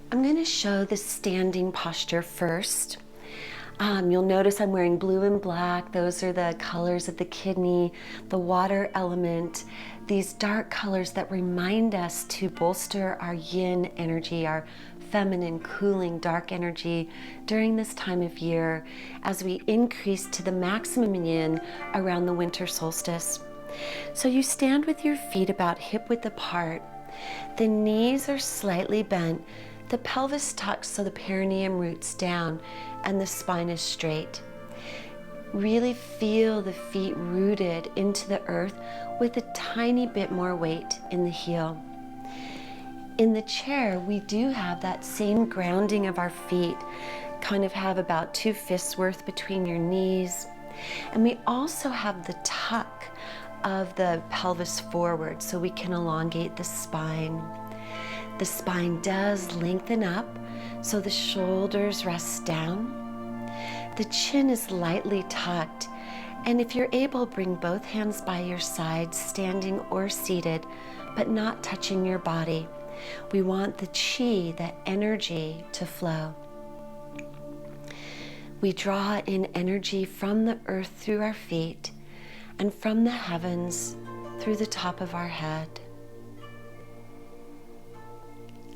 I'm going to show the standing posture first. You'll notice I'm wearing blue and black. Those are the colors of the kidney, the water element, these dark colors that remind us to bolster our yin energy, our feminine, cooling, dark energy during this time of year as we increase to the maximum yin around the winter solstice. So you stand with your feet about hip width apart. The knees are slightly bent. The pelvis tucks so the perineum roots down and the spine is straight. Really feel the feet rooted into the earth with a tiny bit more weight in the heel. In the chair, we do have that same grounding of our feet, kind of have about 2 fists worth between your knees. And we also have the tuck of the pelvis forward so we can elongate the spine. The spine does lengthen up so the shoulders rest down. The chin is lightly tucked, and if you're able, bring both hands by your side, standing or seated, but not touching your body. We want the chi, that energy, to flow. We draw in energy from the earth through our feet and from the heavens through the top of our head.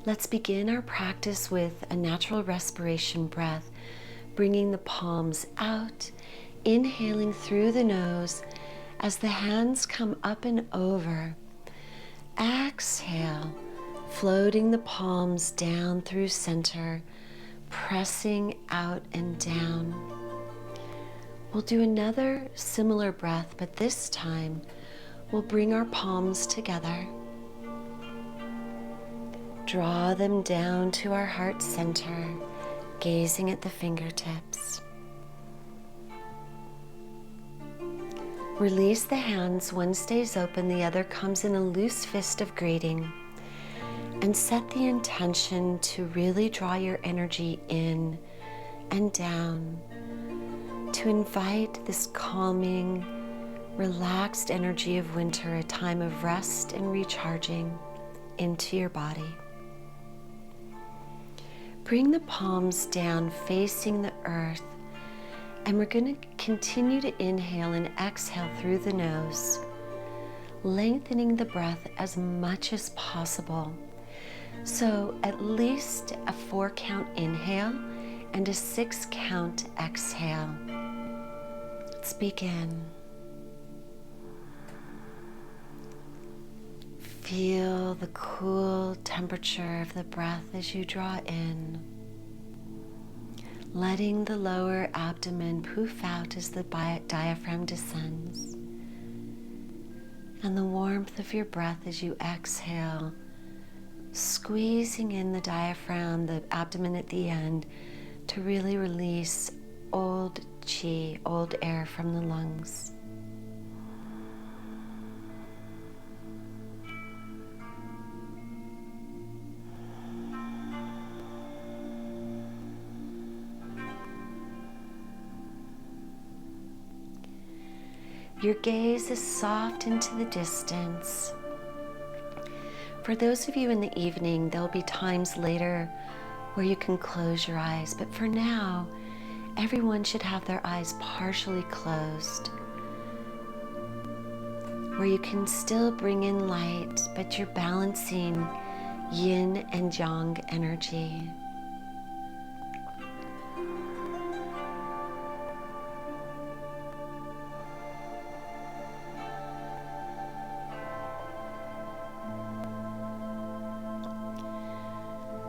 Let's begin our practice with a natural respiration breath, bringing the palms out, inhaling through the nose as the hands come up and over. Exhale, floating the palms down through center, pressing out and down. We'll do another similar breath, but this time we'll bring our palms together. Draw them down to our heart center, gazing at the fingertips. Release the hands. One stays open, the other comes in a loose fist of greeting. And set the intention to really draw your energy in and down, to invite this calming, relaxed energy of winter, a time of rest and recharging, into your body. Bring the palms down facing the earth, and we're going to continue to inhale and exhale through the nose, lengthening the breath as much as possible. So at least a 4-count inhale and a 6-count exhale. Let's begin. Feel the cool temperature of the breath as you draw in, letting the lower abdomen poof out as the diaphragm descends, and the warmth of your breath as you exhale, squeezing in the diaphragm, the abdomen at the end, to really release old chi, old air from the lungs. Your gaze is soft into the distance. For those of you in the evening, there'll be times later where you can close your eyes, but for now, everyone should have their eyes partially closed, where you can still bring in light, but you're balancing yin and yang energy.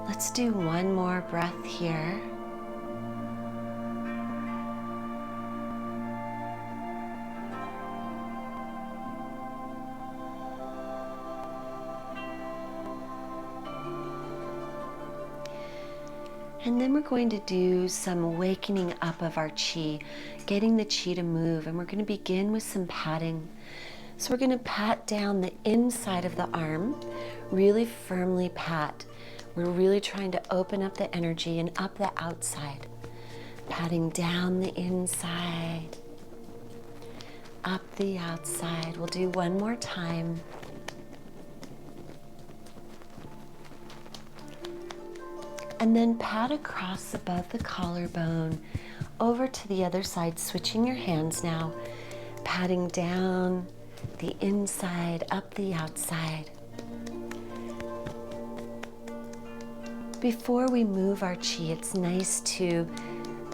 Let's do one more breath here. And then we're going to do some awakening up of our chi, getting the chi to move. And we're going to begin with some patting. So we're going to pat down the inside of the arm, really firmly pat. We're really trying to open up the energy and up the outside. Patting down the inside, up the outside. We'll do one more time. And then pat across above the collarbone over to the other side, switching your hands now, patting down the inside, up the outside. Before we move our chi, it's nice to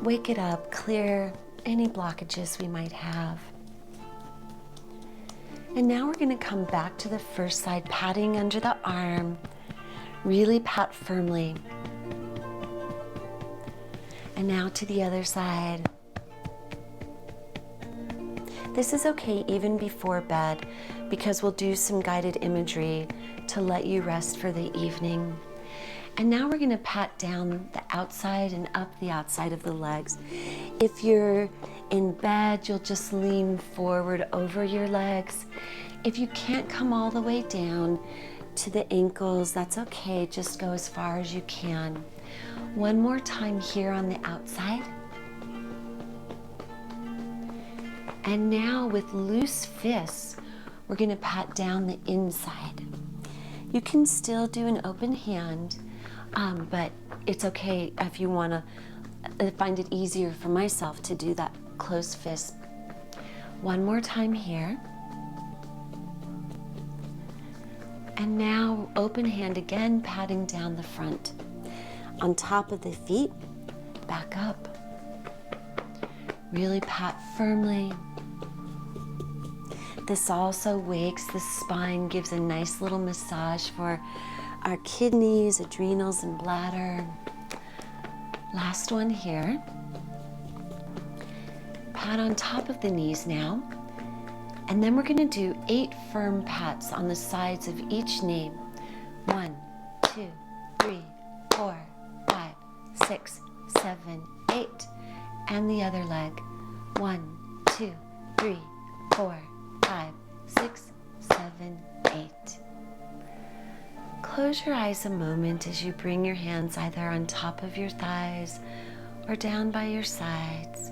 wake it up, clear any blockages we might have. And now we're going to come back to the first side, patting under the arm. Really pat firmly. And now to the other side. This is okay even before bed, because we'll do some guided imagery to let you rest for the evening. And now we're going to pat down the outside and up the outside of the legs. If you're in bed, you'll just lean forward over your legs. If you can't come all the way down to the ankles, that's okay. Just go as far as you can. One more time here on the outside. And now with loose fists, we're going to pat down the inside. You can still do an open hand, but it's okay if you want to find it easier for myself to do that closed fist. One more time here. And now open hand again, patting down the front. On top of the feet, back up. Really pat firmly. This also wakes the spine, gives a nice little massage for our kidneys, adrenals, and bladder. Last one here. Pat on top of the knees now. And then we're going to do 8 firm pats on the sides of each knee. 1, 2, 3, 4, 5, 6, 7, 8. And the other leg. 1, 2, 3, 4, 5, 6, 7, 8. Close your eyes a moment as you bring your hands either on top of your thighs or down by your sides.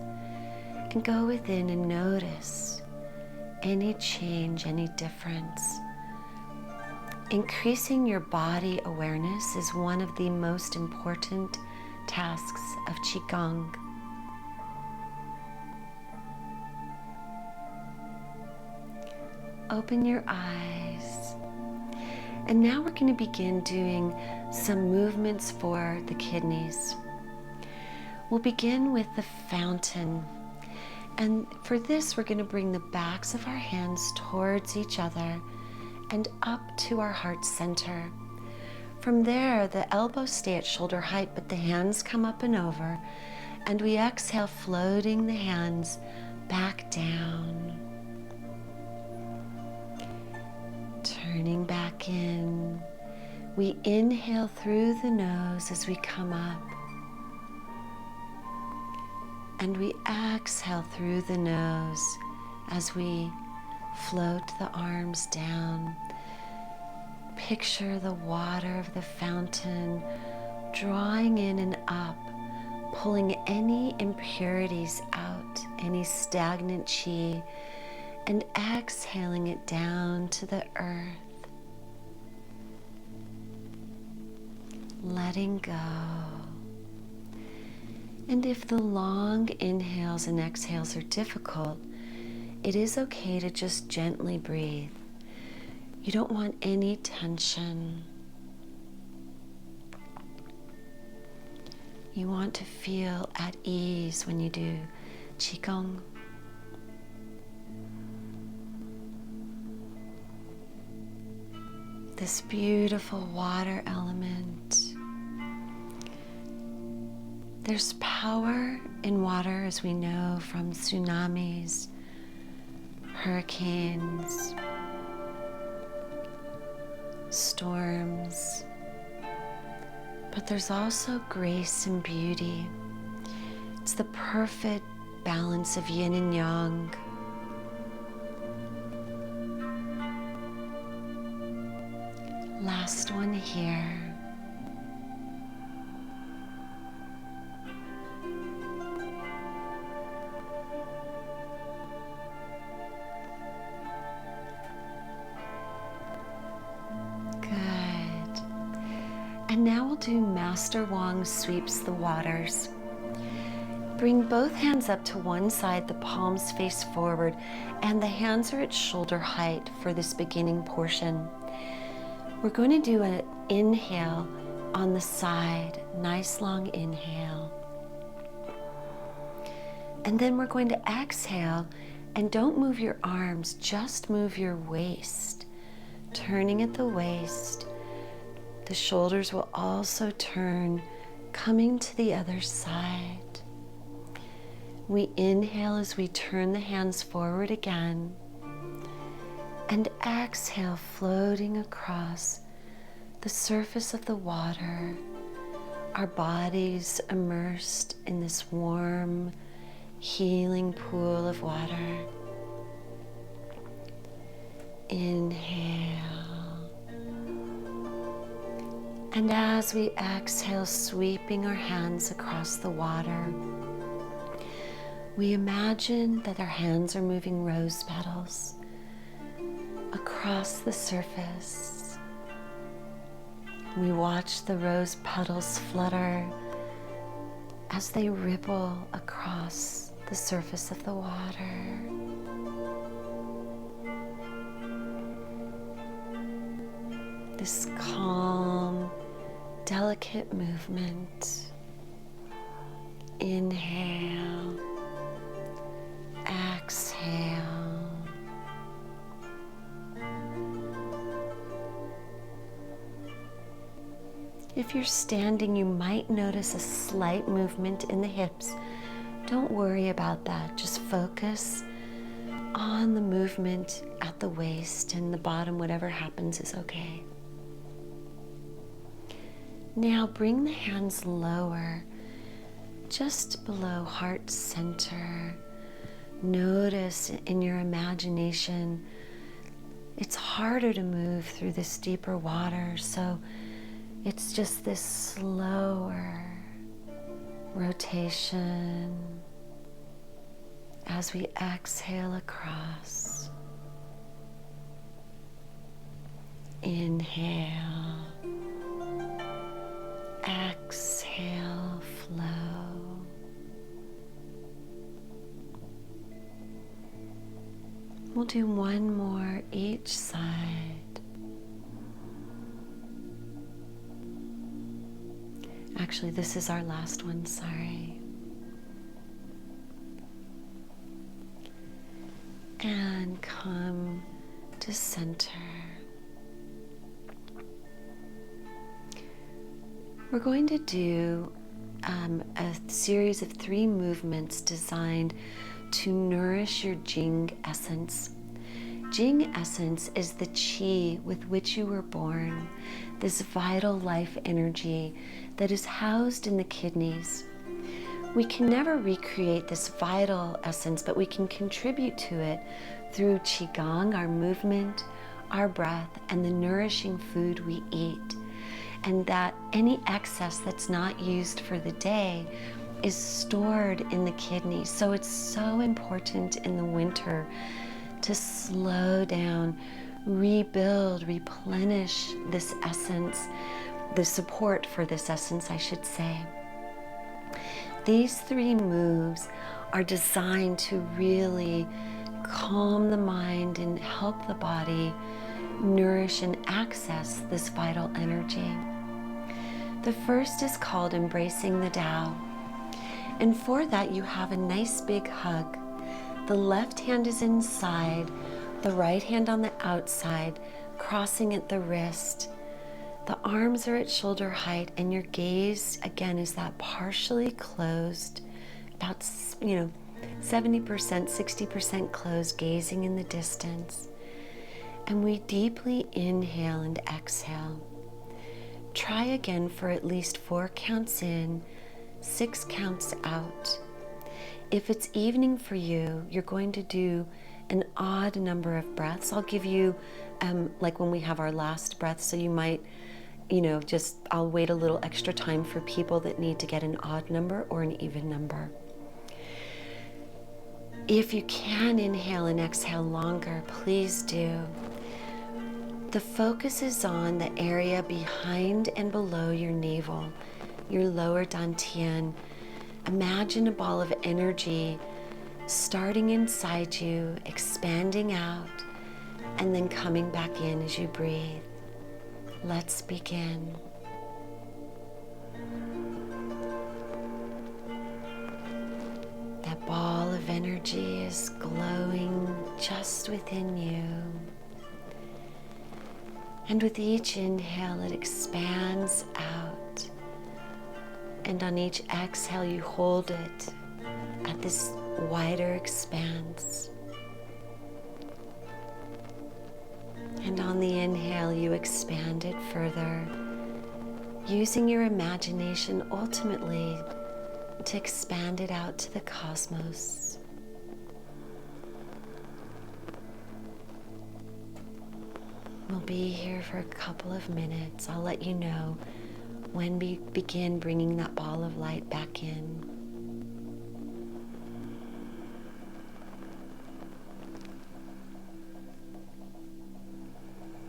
And go within and notice any change, any difference. Increasing your body awareness is one of the most important tasks of Qigong. Open your eyes. And now we're going to begin doing some movements for the kidneys. We'll begin with the fountain. And for this, we're going to bring the backs of our hands towards each other and up to our heart center. From there, the elbows stay at shoulder height, but the hands come up and over. And we exhale, floating the hands back down. Turning back in. We inhale through the nose as we come up. And we exhale through the nose as we float the arms down. Picture the water of the fountain drawing in and up, pulling any impurities out, any stagnant chi, and exhaling it down to the earth. Letting go. And if the long inhales and exhales are difficult, it is okay to just gently breathe. You don't want any tension. You want to feel at ease when you do Qigong. This beautiful water element. There's power in water, as we know from tsunamis, hurricanes, storms. But there's also grace and beauty. It's the perfect balance of yin and yang. Last one here. And now we'll do Master Wang sweeps the waters. Bring both hands up to one side, the palms face forward, and the hands are at shoulder height for this beginning portion. We're going to do an inhale on the side, nice long inhale. And then we're going to exhale, and don't move your arms, just move your waist, turning at the waist. The shoulders will also turn, coming to the other side. We inhale as we turn the hands forward again, and exhale, floating across the surface of the water, our bodies immersed in this warm, healing pool of water. Inhale. And as we exhale, sweeping our hands across the water, we imagine that our hands are moving rose petals across the surface. We watch the rose petals flutter as they ripple across the surface of the water. This calm, delicate movement. Inhale. Exhale. If you're standing, you might notice a slight movement in the hips. Don't worry about that. Just focus on the movement at the waist and the bottom. Whatever happens is okay. Now bring the hands lower, just below heart center. Notice in your imagination, it's harder to move through this deeper water, so it's just this slower rotation as we exhale across. Inhale, exhale, flow. We'll do one more each side. Actually, this is our last one, sorry. And come to center. We're going to do a series of 3 movements designed to nourish your Jing essence. Jing essence is the qi with which you were born, this vital life energy that is housed in the kidneys. We can never recreate this vital essence, but we can contribute to it through Qigong, our movement, our breath, and the nourishing food we eat. And that any excess that's not used for the day is stored in the kidneys. So it's so important in the winter to slow down, rebuild, replenish this essence, the support for this essence, I should say. These 3 moves are designed to really calm the mind and help the body nourish and access this vital energy. The first is called Embracing the Tao. And for that, you have a nice big hug. The left hand is inside, the right hand on the outside, crossing at the wrist. The arms are at shoulder height, and your gaze, again, is that partially closed, about 70%, 60% closed, gazing in the distance. And we deeply inhale and exhale. Try again for at least 4 counts in, 6 counts out. If it's evening for you, you're going to do an odd number of breaths. I'll give you, like when we have our last breath, so you might, I'll wait a little extra time for people that need to get an odd number or an even number. If you can inhale and exhale longer, please do. The focus is on the area behind and below your navel, your lower dantian. Imagine a ball of energy starting inside you, expanding out, and then coming back in as you breathe. Let's begin. That ball of energy is glowing just within you. And with each inhale, it expands out. And on each exhale, you hold it at this wider expanse. And on the inhale, you expand it further, using your imagination ultimately to expand it out to the cosmos. We'll be here for a couple of minutes. I'll let you know when we begin bringing that ball of light back in.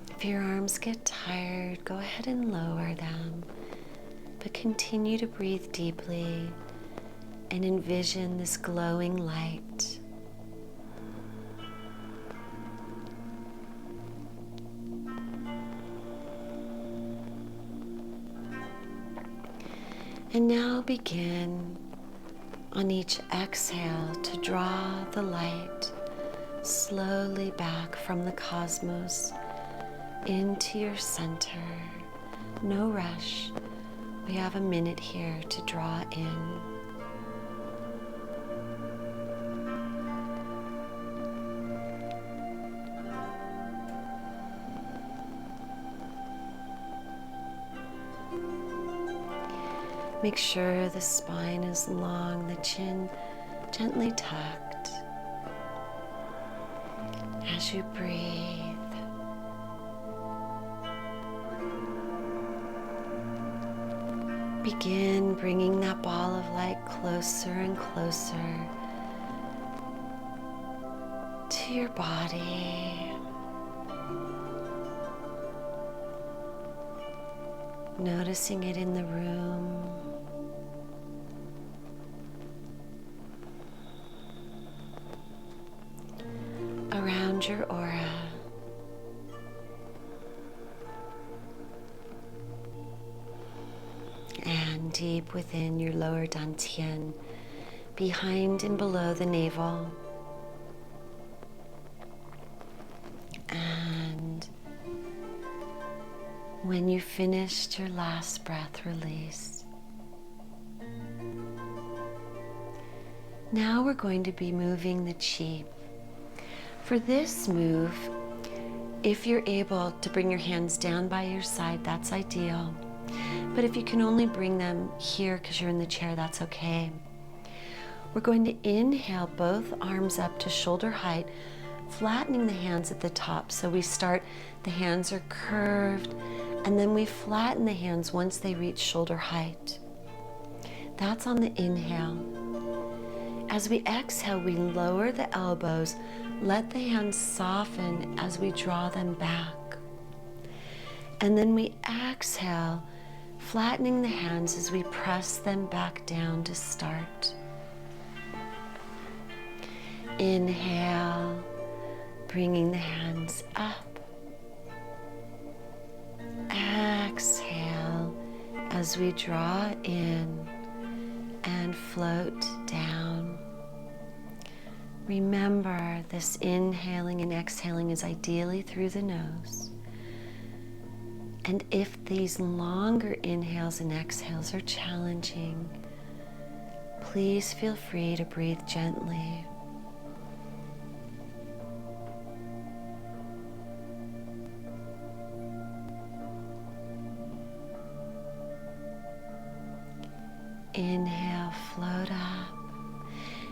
If your arms get tired, go ahead and lower them, but continue to breathe deeply and envision this glowing light. And now begin on each exhale to draw the light slowly back from the cosmos into your center. No rush. We have a minute here to draw in. Make sure the spine is long, the chin gently tucked. As you breathe, begin bringing that ball of light closer and closer to your body. Noticing it in the room. Around your aura. And deep within your lower dantian, behind and below the navel. And when you finished your last breath, release. Now we're going to be moving the chi. For this move, if you're able to bring your hands down by your side, that's ideal. But if you can only bring them here because you're in the chair, that's okay. We're going to inhale both arms up to shoulder height, flattening the hands at the top. So we start, the hands are curved, and then we flatten the hands once they reach shoulder height. That's on the inhale. As we exhale, we lower the elbows, let the hands soften as we draw them back. And then we exhale, flattening the hands as we press them back down to start. Inhale, bringing the hands up. Exhale as we draw in and float down. Remember, this inhaling and exhaling is ideally through the nose. And if these longer inhales and exhales are challenging, please feel free to breathe gently. Inhale, float up.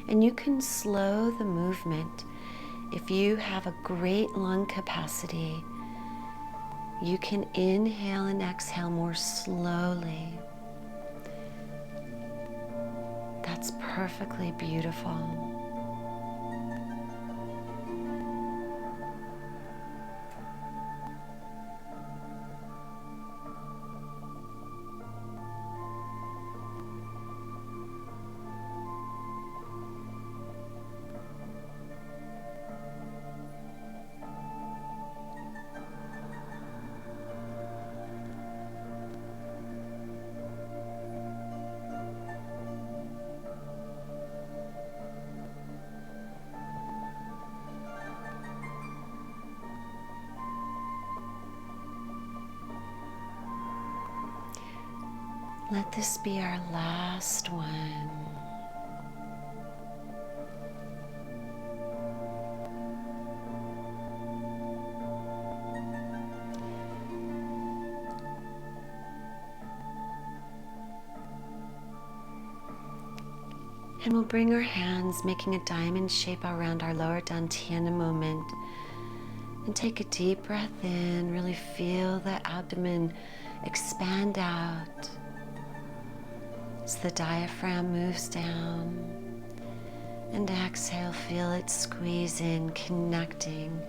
And you can slow the movement. If you have a great lung capacity, you can inhale and exhale more slowly. That's perfectly beautiful. Let this be our last one. And we'll bring our hands, making a diamond shape around our lower dantian a moment. And take a deep breath in, really feel the abdomen expand out as the diaphragm moves down. And exhale, feel it squeeze in, connecting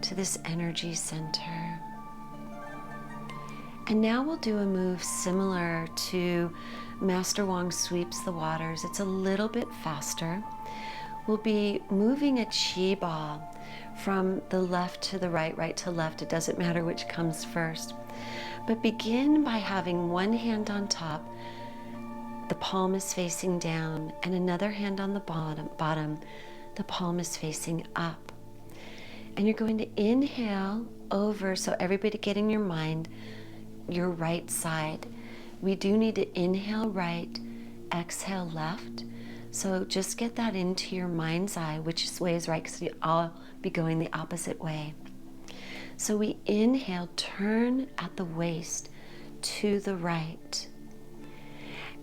to this energy center. And now we'll do a move similar to Master Wang sweeps the waters. It's a little bit faster. We'll be moving a qi ball from the left to the right, right to left. It doesn't matter which comes first. But begin by having one hand on top, the palm is facing down, and another hand on the bottom, the palm is facing up. And you're going to inhale over, so everybody get in your mind, your right side. We do need to inhale right, exhale left. So just get that into your mind's eye, which way is right, because I'll be going the opposite way. So we inhale, turn at the waist to the right.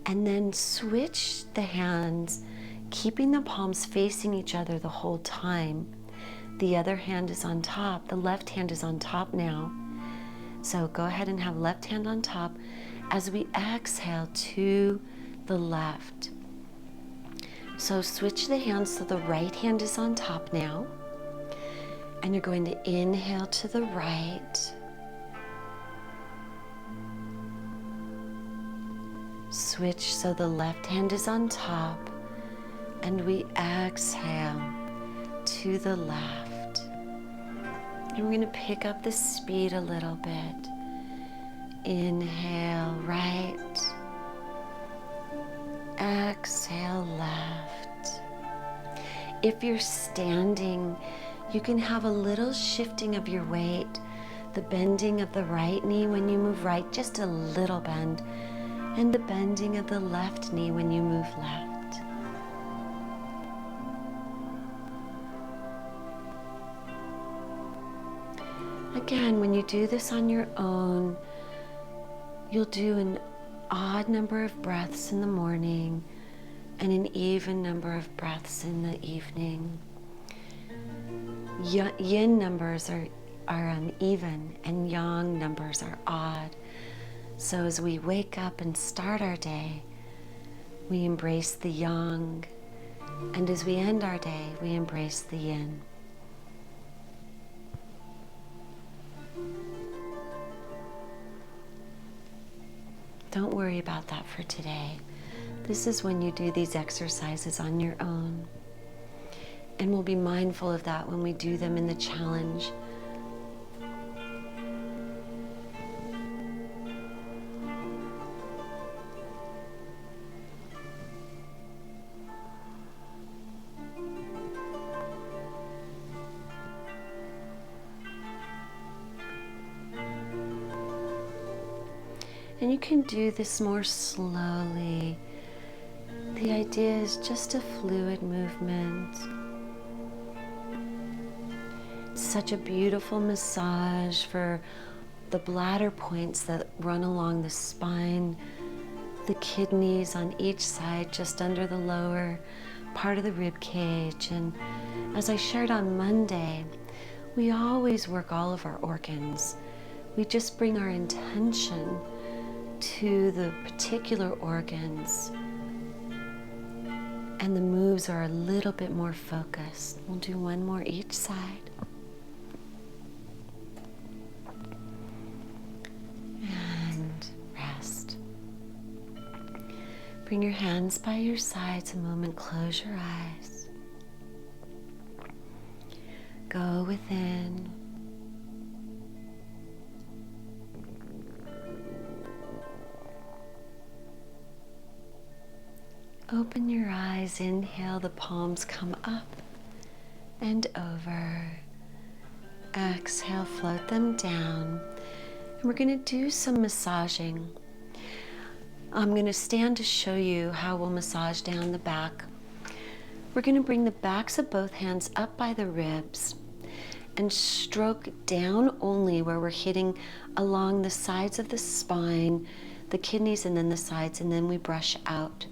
And then switch the hands, keeping the palms facing each other the whole time. The other hand is on top. The left hand is on top now. So go ahead and have left hand on top as we exhale to the left. So switch the hands so the right hand is on top now. And you're going to inhale to the right. Switch so the left hand is on top. And we exhale to the left. And we're going to pick up the speed a little bit. Inhale right. Exhale left. If you're standing, you can have a little shifting of your weight, the bending of the right knee when you move right, just a little bend, and the bending of the left knee when you move left. Again, when you do this on your own, you'll do an odd number of breaths in the morning and an even number of breaths in the evening. Yin numbers are even and yang numbers are odd. So as we wake up and start our day, we embrace the yang, and as we end our day, we embrace the yin. Don't worry about that for today. This is when you do these exercises on your own. And we'll be mindful of that when we do them in the challenge. And you can do this more slowly. The idea is just a fluid movement. It's such a beautiful massage for the bladder points that run along the spine, the kidneys on each side, just under the lower part of the rib cage. And as I shared on Monday, we always work all of our organs. We just bring our intention to the particular organs, and the moves are a little bit more focused. We'll do one more each side. And rest. Bring your hands by your sides a moment, close your eyes. Go within. Open your eyes, inhale, the palms come up and over. Exhale, float them down. And we're going to do some massaging. I'm going to stand to show you how we'll massage down the back. We're going to bring the backs of both hands up by the ribs and stroke down only where we're hitting along the sides of the spine, the kidneys, and then the sides, and then we brush out.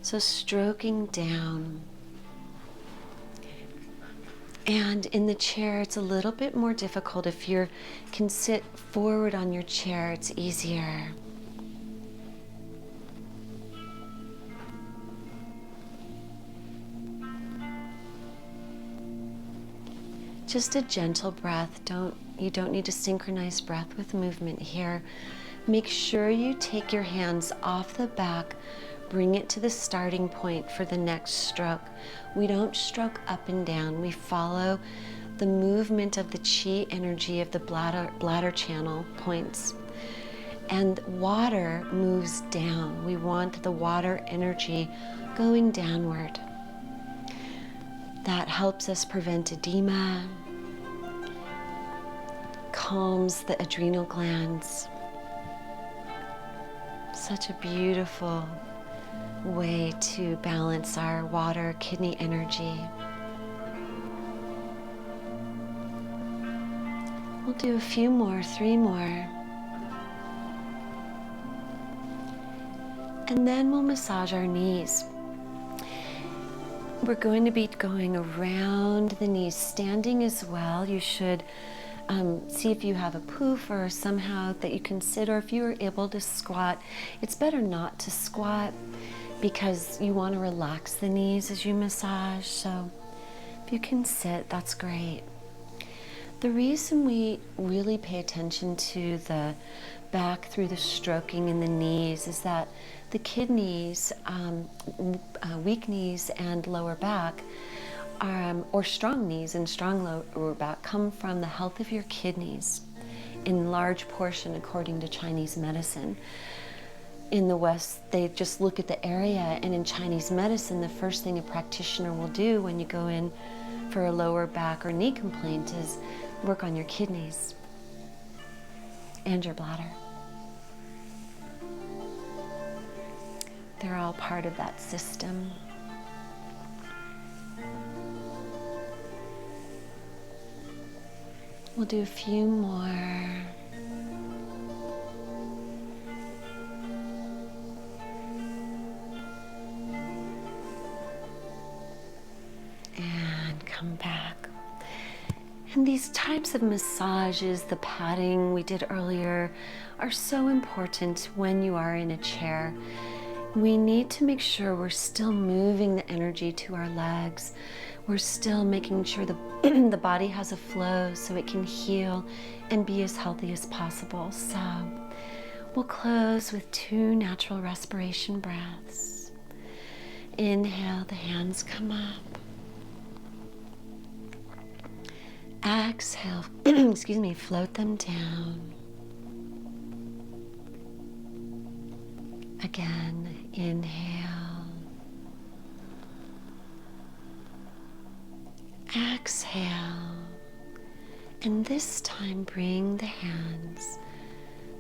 So stroking down. And in the chair, it's a little bit more difficult. If you can sit forward on your chair, it's easier. Just a gentle breath. You don't need to synchronize breath with movement here. Make sure you take your hands off the back, bring it to the starting point for the next stroke. We don't stroke up and down. We follow the movement of the chi energy of the bladder channel points. And water moves down. We want the water energy going downward. That helps us prevent edema, calms the adrenal glands. Such a beautiful way to balance our water kidney energy. We'll do a few more, 3 more. And then we'll massage our knees. We're going to be going around the knees, standing as well. You should see if you have a poof or somehow that you can sit, or if you are able to squat. It's better not to squat because you want to relax the knees as you massage. So if you can sit, that's great. The reason we really pay attention to the back through the stroking in the knees is that the kidneys, weak knees and lower back, or strong knees and strong lower back, come from the health of your kidneys in large portion according to Chinese medicine. In the West, they just look at the area, and in Chinese medicine, the first thing a practitioner will do when you go in for a lower back or knee complaint is work on your kidneys and your bladder. They're all part of that system. We'll do a few more. And come back. And these types of massages, the patting we did earlier, are so important when you are in a chair. We need to make sure we're still moving the energy to our legs. We're still making sure the body has a flow so it can heal and be as healthy as possible. So we'll close with 2 natural respiration breaths. Inhale, the hands come up. Exhale, excuse me, float them down. Again, inhale. Exhale. And this time, bring the hands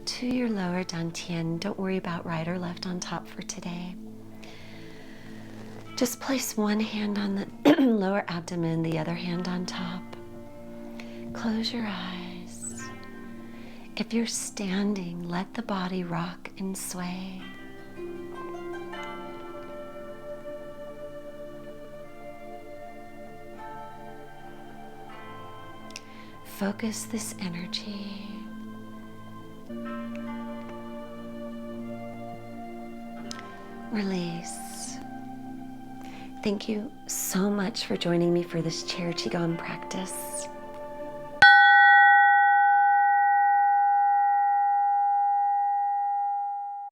to your lower dantian. Don't worry about right or left on top for today. Just place one hand on the lower abdomen, the other hand on top. Close your eyes. If you're standing, let the body rock and sway. Focus this energy. Release. Thank you so much for joining me for this chair Qigong practice.